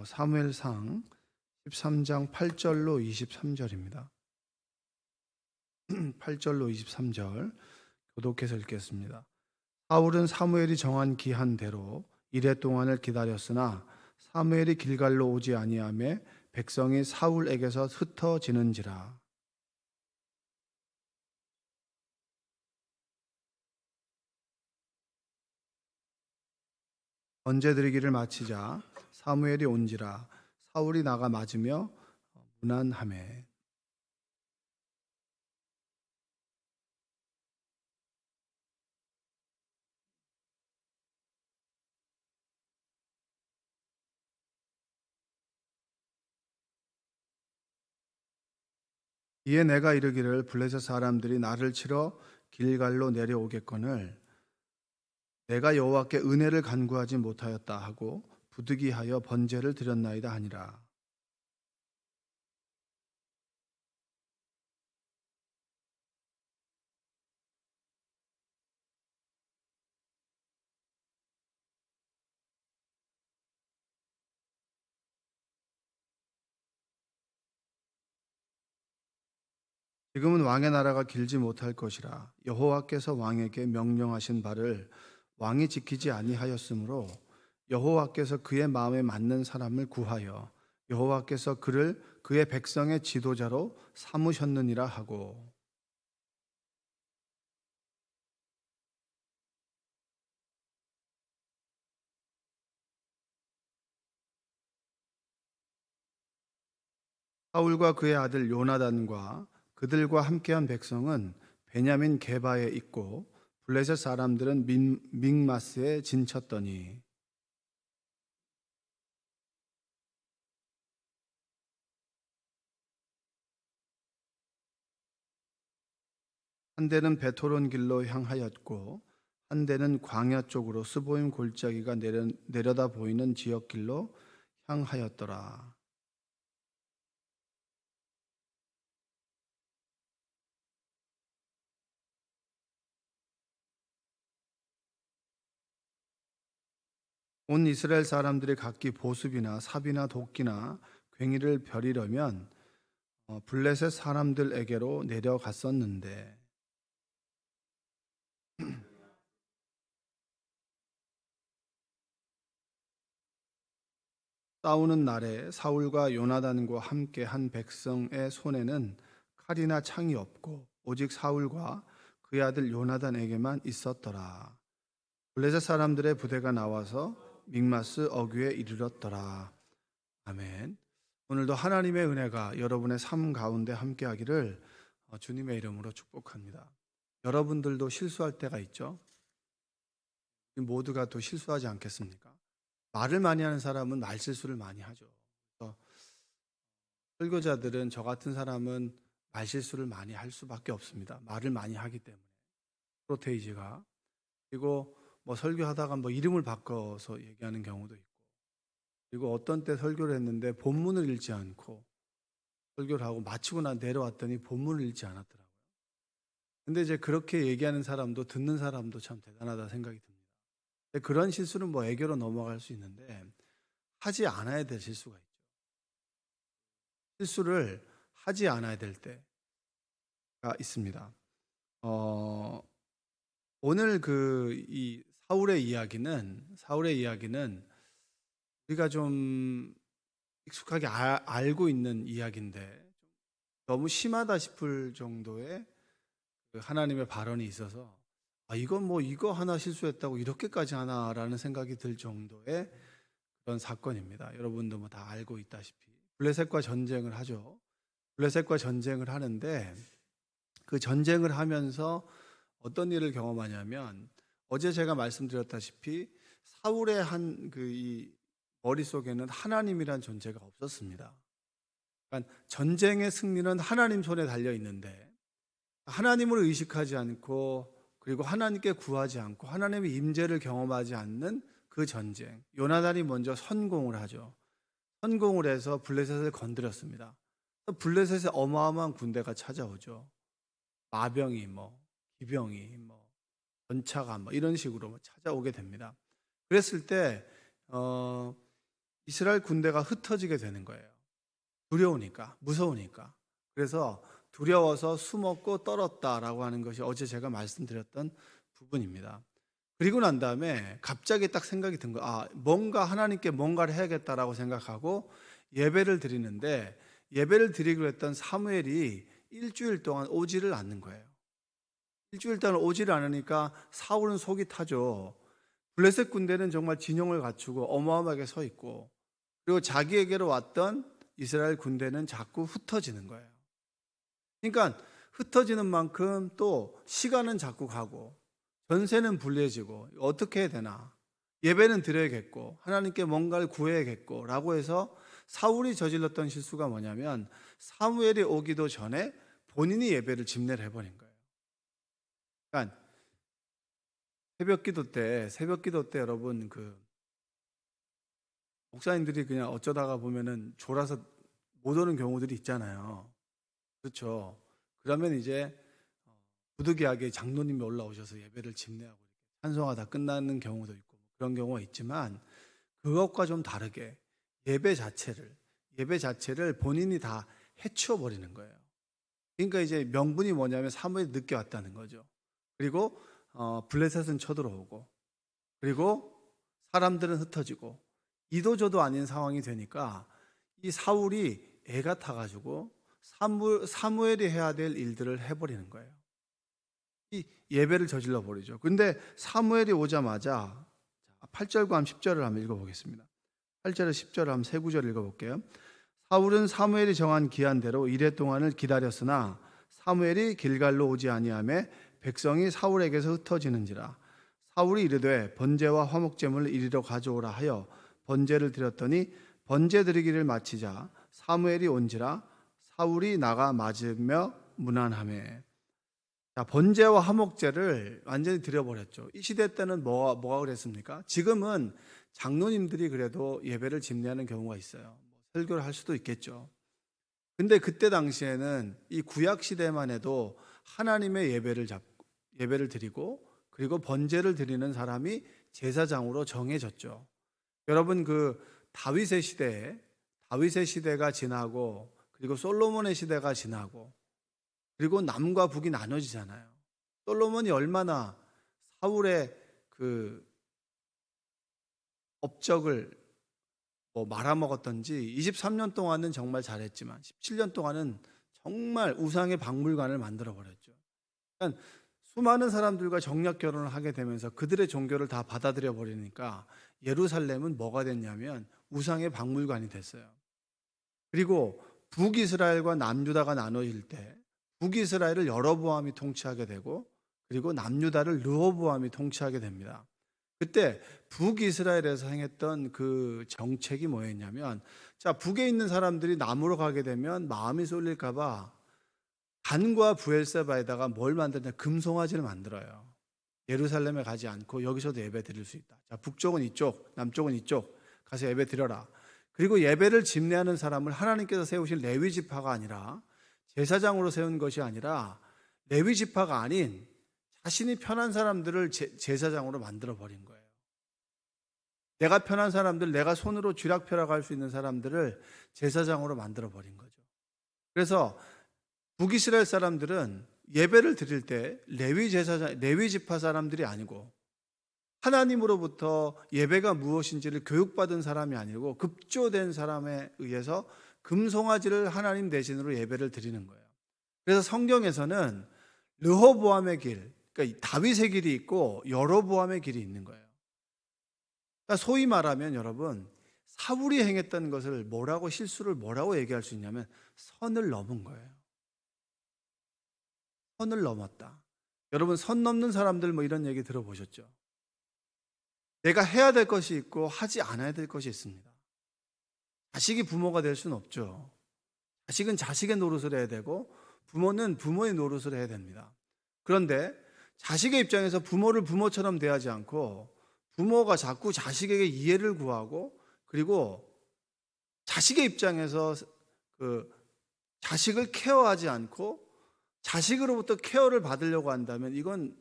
사무엘상 13장 8절로 23절입니다. 8절로 23절 교독해서 읽겠습니다. 사울은 사무엘이 정한 기한대로 이레 동안을 기다렸으나 사무엘이 길갈로 오지 아니하매 백성이 사울에게서 흩어지는지라. 번제 드리기를 마치자 사무엘이 온지라. 사울이 나가 맞으며 문안하매. 이에 내가 이르기를 블레셋 사람들이 나를 치러 길갈로 내려오겠거늘 내가 여호와께 은혜를 간구하지 못하였다 하고 부득이하여 번제를 드렸나이다 하니라. 지금은 왕의 나라가 길지 못할 것이라. 여호와께서 왕에게 명령하신 바를 왕이 지키지 아니하였으므로 여호와께서 그의 마음에 맞는 사람을 구하여 여호와께서 그를 그의 백성의 지도자로 삼으셨느니라 하고. 사울과 그의 아들 요나단과 그들과 함께한 백성은 베냐민 게바에 있고 블레셋 사람들은 믹마스에 진쳤더니 한 대는 베토론 길로 향하였고 한 대는 광야 쪽으로 스보임 골짜기가 내려다 보이는 지역 길로 향하였더라. 온 이스라엘 사람들이 각기 보습이나 삽이나 도끼나 괭이를 벼리려면 블레셋 사람들에게로 내려갔었는데 싸우는 날에 사울과 요나단과 함께 한 백성의 손에는 칼이나 창이 없고 오직 사울과 그의 아들 요나단에게만 있었더라. 블레셋 사람들의 부대가 나와서 믹마스 어귀에 이르렀더라. 아멘. 오늘도 하나님의 은혜가 여러분의 삶 가운데 함께하기를 주님의 이름으로 축복합니다. 여러분들도 실수할 때가 있죠? 모두가 또 실수하지 않겠습니까? 말을 많이 하는 사람은 말실수를 많이 하죠. 그래서 설교자들은 저 같은 사람은 말실수를 많이 할 수밖에 없습니다. 말을 많이 하기 때문에. 프로테이지가. 그리고 뭐 설교하다가 뭐 이름을 바꿔서 얘기하는 경우도 있고. 그리고 어떤 때 설교를 했는데 본문을 읽지 않고 설교를 하고 마치고 내려왔더니 본문을 읽지 않았더라고요. 근데 이제 그렇게 얘기하는 사람도 듣는 사람도 참 대단하다 생각이 듭니다. 그런 실수는 뭐 애교로 넘어갈 수 있는데 하지 않아야 될 실수가 있죠. 실수를 하지 않아야 될 때가 있습니다. 오늘 이 사울의 이야기는 우리가 좀 익숙하게 알고 있는 이야기인데 너무 심하다 싶을 정도의 하나님의 발언이 있어서 이건 뭐 이거 하나 실수했다고 이렇게까지 하나라는 생각이 들 정도의 그런 사건입니다. 여러분도 뭐 다 알고 있다시피 블레셋과 전쟁을 하죠. 블레셋과 전쟁을 하는데 그 전쟁을 하면서 어떤 일을 경험하냐면 어제 제가 말씀드렸다시피 사울의 이 머릿속에는 하나님이란 존재가 없었습니다. 그러니까 전쟁의 승리는 하나님 손에 달려 있는데 하나님을 의식하지 않고 그리고 하나님께 구하지 않고 하나님의 임재를 경험하지 않는 그 전쟁. 요나단이 먼저 선공을 하죠. 선공을 해서 블레셋을 건드렸습니다. 블레셋에 어마어마한 군대가 찾아오죠. 마병이 기병이 전차가 이런 식으로 찾아오게 됩니다. 그랬을 때 이스라엘 군대가 흩어지게 되는 거예요. 두려우니까, 무서우니까. 그래서 두려워서 숨었고 떨었다라고 하는 것이 어제 제가 말씀드렸던 부분입니다. 그리고 난 다음에 갑자기 딱 생각이 든 거예요. 뭔가 하나님께 뭔가를 해야겠다라고 생각하고 예배를 드리는데, 예배를 드리기로 했던 사무엘이 일주일 동안 오지를 않는 거예요. 일주일 동안 오지를 않으니까 사울은 속이 타죠. 블레셋 군대는 정말 진영을 갖추고 어마어마하게 서 있고, 그리고 자기에게로 왔던 이스라엘 군대는 자꾸 흩어지는 거예요. 그러니까 흩어지는 만큼 또 시간은 자꾸 가고 전세는 불리해지고 어떻게 해야 되나, 예배는 드려야겠고 하나님께 뭔가를 구해야겠고 라고 해서 사울이 저질렀던 실수가 뭐냐면 사무엘이 오기도 전에 본인이 예배를 집례를 해버린 거예요. 그러니까 새벽 기도 때 여러분 목사님들이 그냥 어쩌다가 보면은 졸아서 못 오는 경우들이 있잖아요. 그렇죠. 그러면 이제 부득이하게 장로님이 올라오셔서 예배를 집례하고 찬송하다 끝나는 경우도 있고 그런 경우가 있지만, 그것과 좀 다르게 예배 자체를 본인이 다 해치워 버리는 거예요. 그러니까 이제 명분이 뭐냐면 사무엘이 늦게 왔다는 거죠. 그리고 블레셋은 쳐들어오고, 그리고 사람들은 흩어지고, 이도저도 아닌 상황이 되니까 이 사울이 애가 타가지고 사무엘이 해야 될 일들을 해버리는 거예요. 이 예배를 저질러 버리죠. 근데 사무엘이 오자마자 8절과 10절을 한번 읽어보겠습니다. 8절에 10절을 한번 세 구절 읽어볼게요. 사울은 사무엘이 정한 기한대로 이레 동안을 기다렸으나 사무엘이 길갈로 오지 아니하매 백성이 사울에게서 흩어지는지라. 사울이 이르되 번제와 화목제물을 이리로 가져오라 하여 번제를 드렸더니 번제 드리기를 마치자 사무엘이 온지라 사울이 나가 맞으며 문안하매. 자, 번제와 화목제를 완전히 드려버렸죠. 이 시대 때는 뭐가 그랬습니까? 지금은 장로님들이 그래도 예배를 집례하는 경우가 있어요. 설교를 할 수도 있겠죠. 근데 그때 당시에는 이 구약 시대만 해도 하나님의 예배를 드리고, 그리고 번제를 드리는 사람이 제사장으로 정해졌죠. 여러분 다윗의 시대가 지나고, 그리고 솔로몬의 시대가 지나고, 그리고 남과 북이 나눠지잖아요. 솔로몬이 얼마나 사울의 업적을 말아먹었던지 23년 동안은 정말 잘했지만 17년 동안은 정말 우상의 박물관을 만들어버렸죠. 그러니까 수많은 사람들과 정략 결혼을 하게 되면서 그들의 종교를 다 받아들여 버리니까 예루살렘은 뭐가 됐냐면 우상의 박물관이 됐어요. 그리고 북이스라엘과 남유다가 나눠질 때 북이스라엘을 여로보암이 통치하게 되고, 그리고 남유다를 르호보암이 통치하게 됩니다. 그때 북이스라엘에서 행했던 그 정책이 뭐였냐면, 자, 북에 있는 사람들이 남으로 가게 되면 마음이 쏠릴까 봐 단과 브엘세바에다가 뭘 만드냐, 금송아지를 만들어요. 예루살렘에 가지 않고 여기서도 예배 드릴 수 있다. 자, 북쪽은 이쪽, 남쪽은 이쪽 가서 예배 드려라. 그리고 예배를 집례하는 사람을 하나님께서 세우신 레위 지파가 아니라, 제사장으로 세운 것이 아니라 레위 지파가 아닌 자신이 편한 사람들을 제사장으로 만들어 버린 거예요. 내가 편한 사람들, 내가 손으로 쥐락펴락할 수 있는 사람들을 제사장으로 만들어 버린 거죠. 그래서 북이스라엘 사람들은 예배를 드릴 때 레위 지파 사람들이 아니고, 하나님으로부터 예배가 무엇인지를 교육받은 사람이 아니고 급조된 사람에 의해서 금송아지를 하나님 대신으로 예배를 드리는 거예요. 그래서 성경에서는 르호보암의 길, 그러니까 다윗의 길이 있고 여로보암의 길이 있는 거예요. 그러니까 소위 말하면 여러분, 사울이 행했던 것을 실수를 뭐라고 얘기할 수 있냐면 선을 넘은 거예요. 선을 넘었다. 여러분, 선 넘는 사람들 이런 얘기 들어보셨죠? 내가 해야 될 것이 있고 하지 않아야 될 것이 있습니다. 자식이 부모가 될 수는 없죠. 자식은 자식의 노릇을 해야 되고 부모는 부모의 노릇을 해야 됩니다. 그런데 자식의 입장에서 부모를 부모처럼 대하지 않고, 부모가 자꾸 자식에게 이해를 구하고, 그리고 자식의 입장에서 자식을 케어하지 않고 자식으로부터 케어를 받으려고 한다면 이건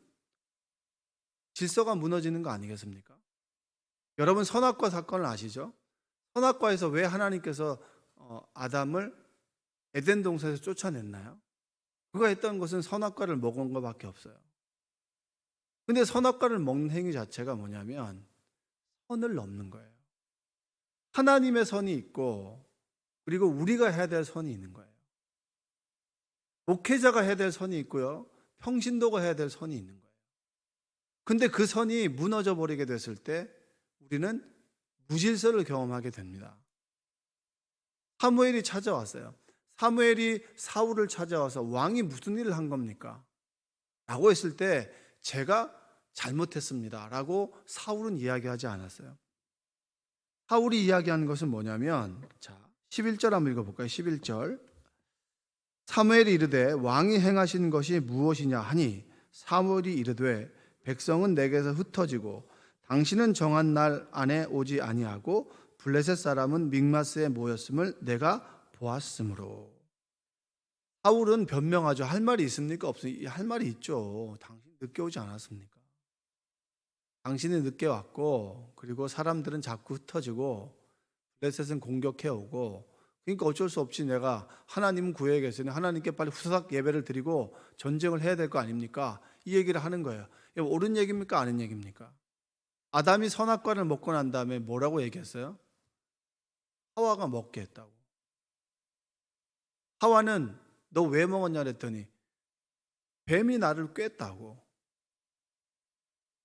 질서가 무너지는 거 아니겠습니까? 여러분, 선악과 사건을 아시죠? 선악과에서 왜 하나님께서 아담을 에덴 동산에서 쫓아냈나요? 그가 했던 것은 선악과를 먹은 것밖에 없어요. 근데 선악과를 먹는 행위 자체가 뭐냐면 선을 넘는 거예요. 하나님의 선이 있고 그리고 우리가 해야 될 선이 있는 거예요. 목회자가 해야 될 선이 있고요. 평신도가 해야 될 선이 있는 거예요. 근데 그 선이 무너져 버리게 됐을 때 우리는 무질서를 경험하게 됩니다. 사무엘이 찾아왔어요. 사무엘이 사울을 찾아와서 왕이 무슨 일을 한 겁니까? 라고 했을 때 제가 잘못했습니다. 라고 사울은 이야기하지 않았어요. 사울이 이야기하는 것은 뭐냐면 11절 한번 읽어볼까요? 11절 사무엘이 이르되 왕이 행하신 것이 무엇이냐 하니 사무엘이 이르되 백성은 내게서 흩어지고 당신은 정한 날 안에 오지 아니하고 블레셋 사람은 믹마스에 모였음을 내가 보았으므로. 사울은 변명하죠. 할 말이 있습니까? 없습니까? 할 말이 있죠. 당신 늦게 오지 않았습니까? 당신이 늦게 왔고 그리고 사람들은 자꾸 흩어지고 블레셋은 공격해 오고 그러니까 어쩔 수 없이 내가 하나님 구해야겠으니 하나님께 빨리 후사닥 예배를 드리고 전쟁을 해야 될 거 아닙니까? 이 얘기를 하는 거예요. 이거 옳은 얘기입니까? 아닌 얘기입니까? 아담이 선악과를 먹고 난 다음에 뭐라고 얘기했어요? 하와가 먹게 했다고. 하와는 너 왜 먹었냐 그랬더니 뱀이 나를 꿰었다고.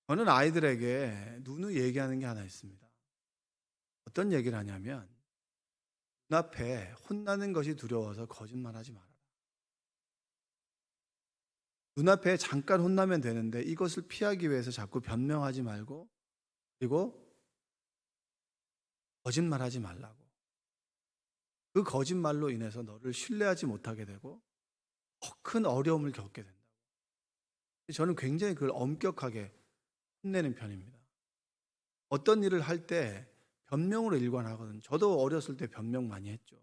저는 아이들에게 누누이 얘기하는 게 하나 있습니다. 어떤 얘기를 하냐면 눈앞에 혼나는 것이 두려워서 거짓말하지 말아라. 눈앞에 잠깐 혼나면 되는데 이것을 피하기 위해서 자꾸 변명하지 말고 그리고 거짓말하지 말라고. 그 거짓말로 인해서 너를 신뢰하지 못하게 되고 더 큰 어려움을 겪게 된다고. 저는 굉장히 그걸 엄격하게 혼내는 편입니다. 어떤 일을 할 때 변명으로 일관하거든요. 저도 어렸을 때 변명 많이 했죠.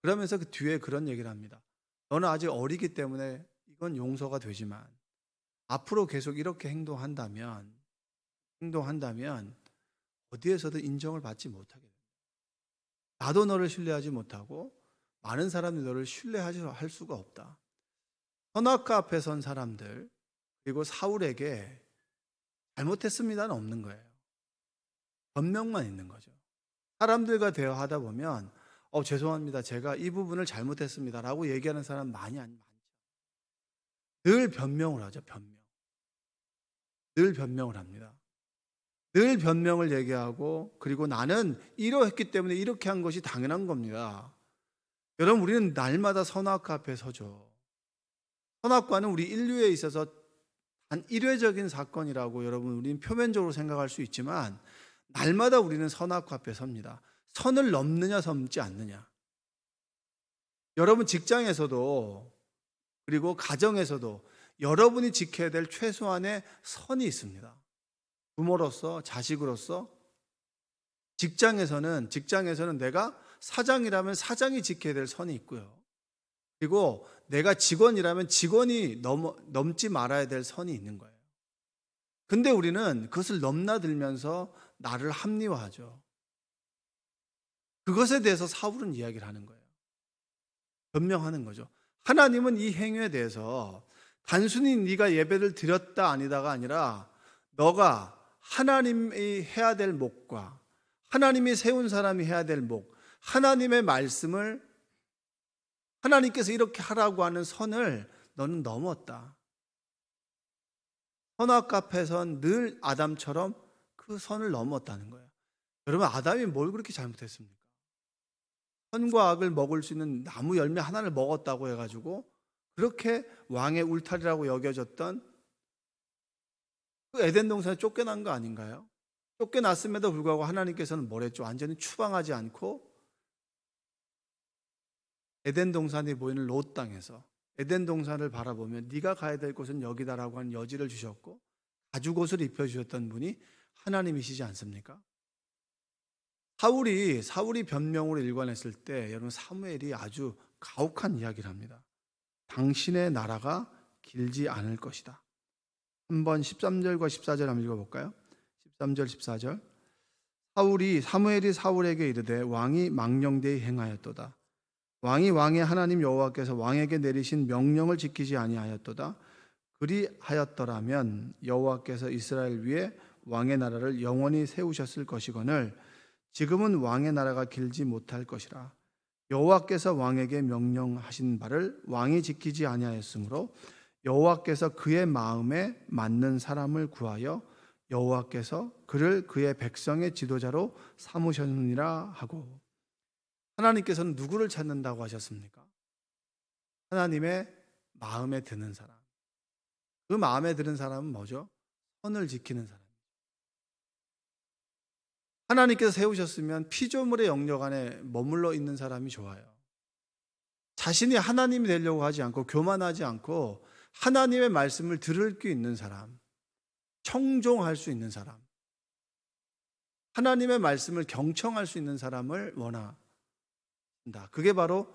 그러면서 그 뒤에 그런 얘기를 합니다. 너는 아직 어리기 때문에 이건 용서가 되지만 앞으로 계속 이렇게 행동한다면 어디에서도 인정을 받지 못하게 된다. 나도 너를 신뢰하지 못하고 많은 사람들이 너를 신뢰할 수가 없다. 선악과 앞에 선 사람들 그리고 사울에게 잘못했습니다는 없는 거예요. 변명만 있는 거죠. 사람들과 대화하다 보면 죄송합니다. 제가 이 부분을 잘못했습니다라고 얘기하는 사람 많지. 늘 변명을 하죠. 늘 변명을 합니다. 늘 변명을 얘기하고 그리고 나는 이러했기 때문에 이렇게 한 것이 당연한 겁니다. 여러분 우리는 날마다 선악과 앞에 서죠. 선악과는 우리 인류에 있어서 단 일회적인 사건이라고 여러분 우리는 표면적으로 생각할 수 있지만 날마다 우리는 선악과 앞에 섭니다. 선을 넘느냐 넘지 않느냐. 여러분 직장에서도 그리고 가정에서도 여러분이 지켜야 될 최소한의 선이 있습니다. 부모로서 자식으로서 직장에서는 내가 사장이라면 사장이 지켜야 될 선이 있고요. 그리고 내가 직원이라면 직원이 넘지 말아야 될 선이 있는 거예요. 근데 우리는 그것을 넘나들면서 나를 합리화하죠. 그것에 대해서 사울은 이야기를 하는 거예요. 변명하는 거죠. 하나님은 이 행위에 대해서 단순히 네가 예배를 드렸다 아니다가 아니라 너가 하나님이 해야 될 목과 하나님이 세운 사람이 해야 될 목, 하나님의 말씀을 하나님께서 이렇게 하라고 하는 선을 너는 넘었다. 선악과 앞에선 늘 아담처럼 그 선을 넘었다는 거예요. 여러분 아담이 뭘 그렇게 잘못했습니까? 선과 악을 먹을 수 있는 나무 열매 하나를 먹었다고 해가지고 그렇게 왕의 울타리라고 여겨졌던 그 에덴 동산에 쫓겨난 거 아닌가요? 쫓겨났음에도 불구하고 하나님께서는 뭘 했죠? 완전히 추방하지 않고 에덴 동산이 보이는 롯 땅에서 에덴 동산을 바라보면 네가 가야 될 곳은 여기다라고 하는 여지를 주셨고 가죽옷을 입혀주셨던 분이 하나님이시지 않습니까? 사울이 변명으로 일관했을 때 여러분 사무엘이 아주 가혹한 이야기를 합니다. 당신의 나라가 길지 않을 것이다. 한번 13절과 14절 한번 읽어볼까요? 13절 14절 사무엘이 사울에게 이르되 왕이 망령되이 행하였도다. 왕이 왕의 하나님 여호와께서 왕에게 내리신 명령을 지키지 아니하였도다. 그리하였더라면 여호와께서 이스라엘 위에 왕의 나라를 영원히 세우셨을 것이거늘 지금은 왕의 나라가 길지 못할 것이라. 여호와께서 왕에게 명령하신 바를 왕이 지키지 아니하였으므로 여호와께서 그의 마음에 맞는 사람을 구하여 여호와께서 그를 그의 백성의 지도자로 삼으셨느니라 하고. 하나님께서는 누구를 찾는다고 하셨습니까? 하나님의 마음에 드는 사람. 그 마음에 드는 사람은 뭐죠? 선을 지키는 사람. 하나님께서 세우셨으면 피조물의 영역 안에 머물러 있는 사람이 좋아요. 자신이 하나님이 되려고 하지 않고 교만하지 않고 하나님의 말씀을 들을 수 있는 사람, 청종할 수 있는 사람, 하나님의 말씀을 경청할 수 있는 사람을 원한다. 그게 바로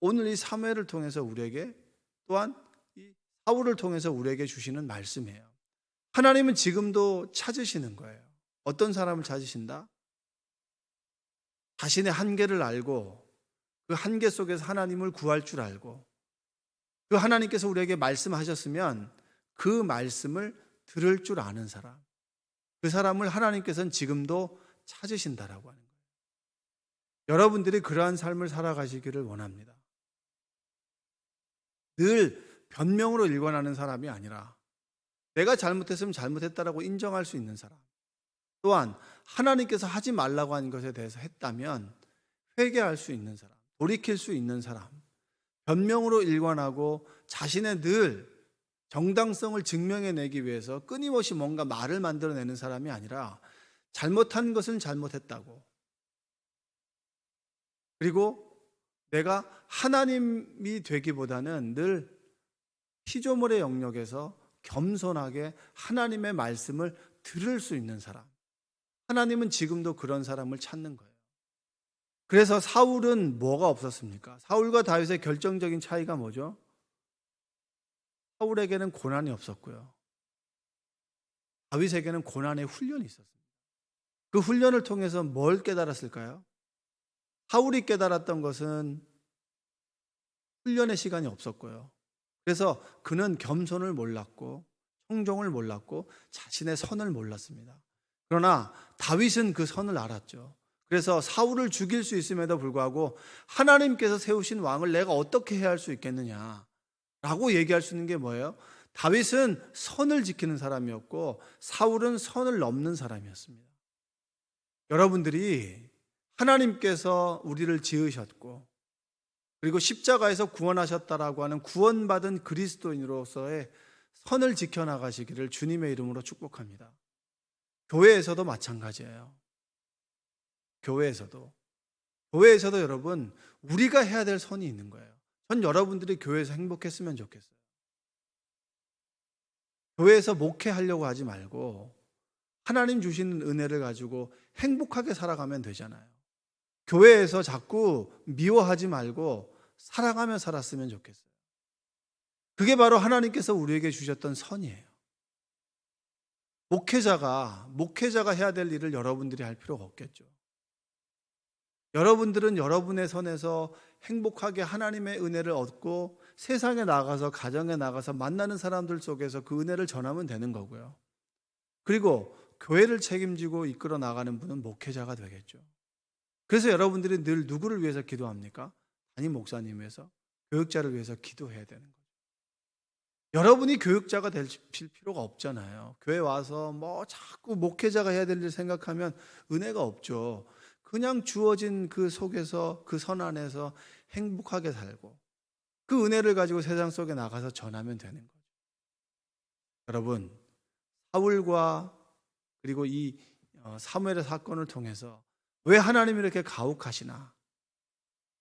오늘 이 사무엘을 통해서 우리에게, 또한 이 사울을 통해서 우리에게 주시는 말씀이에요. 하나님은 지금도 찾으시는 거예요. 어떤 사람을 찾으신다? 자신의 한계를 알고 그 한계 속에서 하나님을 구할 줄 알고, 그 하나님께서 우리에게 말씀하셨으면 그 말씀을 들을 줄 아는 사람, 그 사람을 하나님께서는 지금도 찾으신다라고 하는 거예요. 여러분들이 그러한 삶을 살아가시기를 원합니다. 늘 변명으로 일관하는 사람이 아니라 내가 잘못했으면 잘못했다라고 인정할 수 있는 사람, 또한 하나님께서 하지 말라고 한 것에 대해서 했다면 회개할 수 있는 사람, 돌이킬 수 있는 사람, 변명으로 일관하고 자신의 늘 정당성을 증명해내기 위해서 끊임없이 뭔가 말을 만들어내는 사람이 아니라 잘못한 것은 잘못했다고, 그리고 내가 하나님이 되기보다는 늘 피조물의 영역에서 겸손하게 하나님의 말씀을 들을 수 있는 사람, 하나님은 지금도 그런 사람을 찾는 거예요. 그래서 사울은 뭐가 없었습니까? 사울과 다윗의 결정적인 차이가 뭐죠? 사울에게는 고난이 없었고요, 다윗에게는 고난의 훈련이 있었습니다. 그 훈련을 통해서 뭘 깨달았을까요? 사울이 깨달았던 것은 훈련의 시간이 없었고요, 그래서 그는 겸손을 몰랐고 청종을 몰랐고 자신의 선을 몰랐습니다. 그러나 다윗은 그 선을 알았죠. 그래서 사울을 죽일 수 있음에도 불구하고 하나님께서 세우신 왕을 내가 어떻게 해야 할 수 있겠느냐라고 얘기할 수 있는 게 뭐예요? 다윗은 선을 지키는 사람이었고 사울은 선을 넘는 사람이었습니다. 여러분들이 하나님께서 우리를 지으셨고 그리고 십자가에서 구원하셨다라고 하는 구원받은 그리스도인으로서의 선을 지켜나가시기를 주님의 이름으로 축복합니다. 교회에서도 마찬가지예요. 교회에서도 여러분, 우리가 해야 될 선이 있는 거예요. 전 여러분들이 교회에서 행복했으면 좋겠어요. 교회에서 목회하려고 하지 말고 하나님 주시는 은혜를 가지고 행복하게 살아가면 되잖아요. 교회에서 자꾸 미워하지 말고 사랑하며 살았으면 좋겠어요. 그게 바로 하나님께서 우리에게 주셨던 선이에요. 목회자가 해야 될 일을 여러분들이 할 필요가 없겠죠. 여러분들은 여러분의 선에서 행복하게 하나님의 은혜를 얻고 세상에 나가서, 가정에 나가서 만나는 사람들 속에서 그 은혜를 전하면 되는 거고요. 그리고 교회를 책임지고 이끌어 나가는 분은 목회자가 되겠죠. 그래서 여러분들이 늘 누구를 위해서 기도합니까? 담임 목사님 위해서, 교육자를 위해서 기도해야 되는 거죠. 여러분이 교육자가 될 필요가 없잖아요. 교회 와서 뭐 자꾸 목회자가 해야 될 일 생각하면 은혜가 없죠. 그냥 주어진 그 속에서, 그 선 안에서 행복하게 살고 그 은혜를 가지고 세상 속에 나가서 전하면 되는 거죠. 여러분, 사울과 그리고 이 사무엘의 사건을 통해서 왜 하나님이 이렇게 가혹하시나,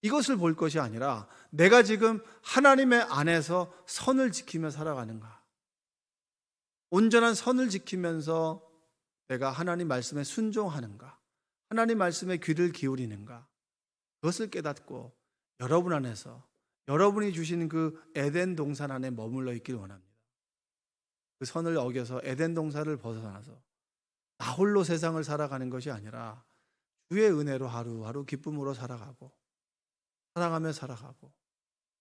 이것을 볼 것이 아니라 내가 지금 하나님의 안에서 선을 지키며 살아가는가, 온전한 선을 지키면서 내가 하나님 말씀에 순종하는가, 하나님 말씀에 귀를 기울이는가, 그것을 깨닫고 여러분 안에서 여러분이 주신 그 에덴 동산 안에 머물러 있길 원합니다. 그 선을 어겨서 에덴 동산을 벗어나서 나 홀로 세상을 살아가는 것이 아니라 주의 은혜로 하루하루 기쁨으로 살아가고 사랑하며 살아가고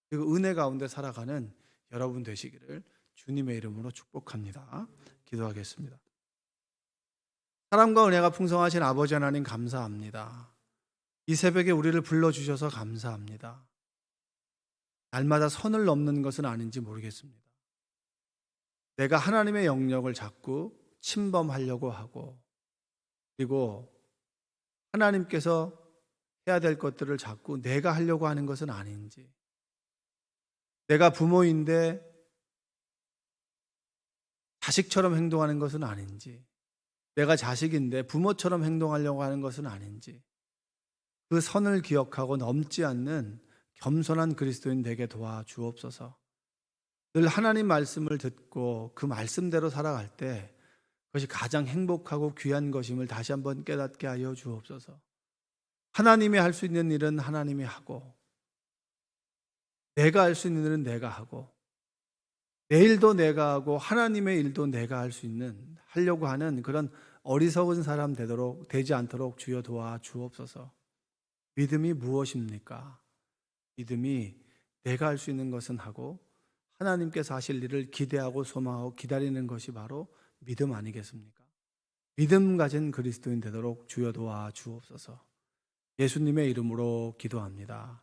그리고 은혜 가운데 살아가는 여러분 되시기를 주님의 이름으로 축복합니다. 기도하겠습니다. 사랑과 은혜가 풍성하신 아버지 하나님 감사합니다. 이 새벽에 우리를 불러주셔서 감사합니다. 날마다 선을 넘는 것은 아닌지 모르겠습니다. 내가 하나님의 영역을 자꾸 침범하려고 하고 그리고 하나님께서 해야 될 것들을 자꾸 내가 하려고 하는 것은 아닌지, 내가 부모인데 자식처럼 행동하는 것은 아닌지, 내가 자식인데 부모처럼 행동하려고 하는 것은 아닌지, 그 선을 기억하고 넘지 않는 겸손한 그리스도인 되게 도와주옵소서. 늘 하나님 말씀을 듣고 그 말씀대로 살아갈 때 그것이 가장 행복하고 귀한 것임을 다시 한번 깨닫게 하여 주옵소서. 하나님이 할 수 있는 일은 하나님이 하고 내가 할 수 있는 일은 내가 하고 내 일도 내가 하고 하나님의 일도 내가 할 수 있는 하려고 하는 그런 어리석은 사람 되지 않도록 주여 도와 주옵소서. 믿음이 무엇입니까? 믿음이 내가 할 수 있는 것은 하고 하나님께서 하실 일을 기대하고 소망하고 기다리는 것이 바로 믿음 아니겠습니까? 믿음 가진 그리스도인 되도록 주여 도와 주옵소서. 예수님의 이름으로 기도합니다.